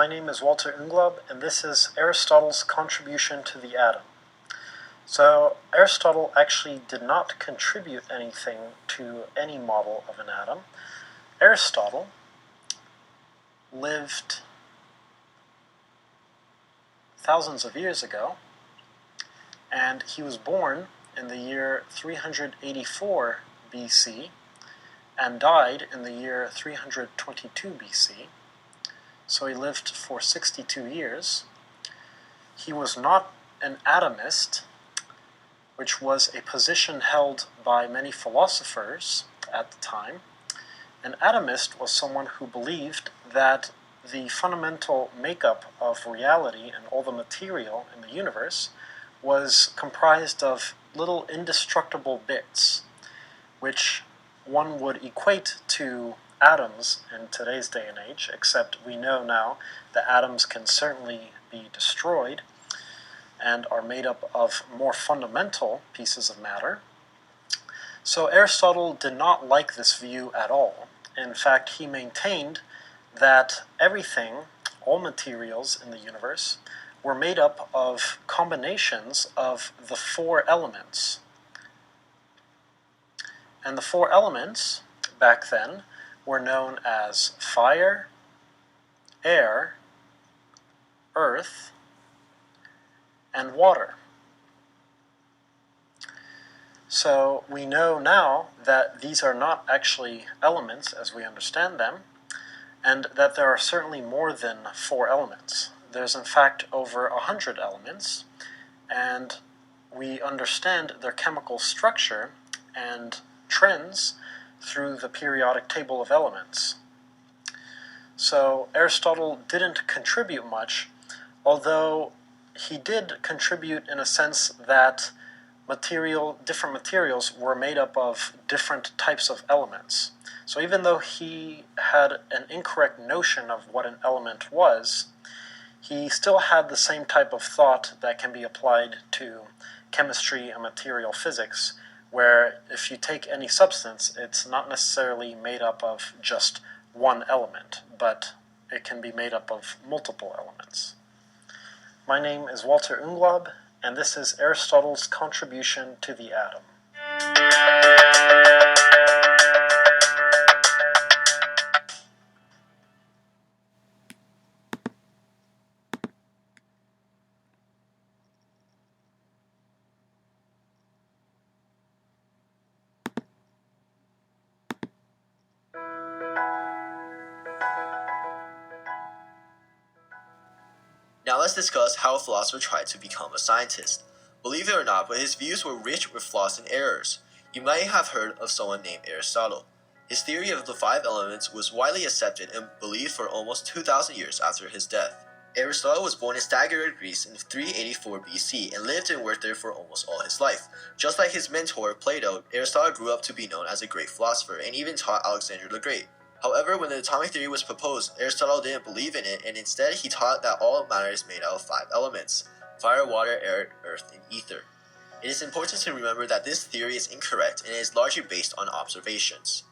my name is Walter Unglob, and this is Aristotle's contribution to the atom. So, Aristotle actually did not contribute anything to any model of an atom. Aristotle lived thousands of years ago, and he was born in the year 384 BC and died in the year 322 BC. So he lived for 62 years. He was not an atomist, which was a position held by many philosophers at the time. An atomist was someone who believed that the fundamental makeup of reality and all the material in the universe was comprised of little indestructible bits, which one would equate to atoms in today's day and age, except we know now that atoms can certainly be destroyed and are made up of more fundamental pieces of matter. So Aristotle did not like this view at all. In fact, he maintained that everything, all materials in the universe, were made up of combinations of the four elements. And the four elements, back then, were known as fire, air, earth, and water. So we know now that these are not actually elements as we understand them, and that there are certainly more than four elements. There's in fact over 100 elements, and we understand their chemical structure and trends through the periodic table of elements. So Aristotle didn't contribute much, although he did contribute in a sense that different materials were made up of different types of elements. So even though he had an incorrect notion of what an element was, he still had the same type of thought that can be applied to chemistry and material physics, where if you take any substance, it's not necessarily made up of just one element, but it can be made up of multiple elements. My name is Walter Unglob, and this is Aristotle's contribution to the atom. Now let's discuss how a philosopher tried to become a scientist. Believe it or not, but his views were rich with flaws and errors. You might have heard of someone named Aristotle. His theory of the five elements was widely accepted and believed for almost 2,000 years after his death. Aristotle was born in Stagirite, Greece in 384 BC and lived and worked there for almost all his life. Just like his mentor, Plato, Aristotle grew up to be known as a great philosopher and even taught Alexander the Great. However, when the atomic theory was proposed, Aristotle didn't believe in it, and instead he taught that all matter is made out of five elements: fire, water, air, earth, and ether. It is important to remember that this theory is incorrect and is largely based on observations.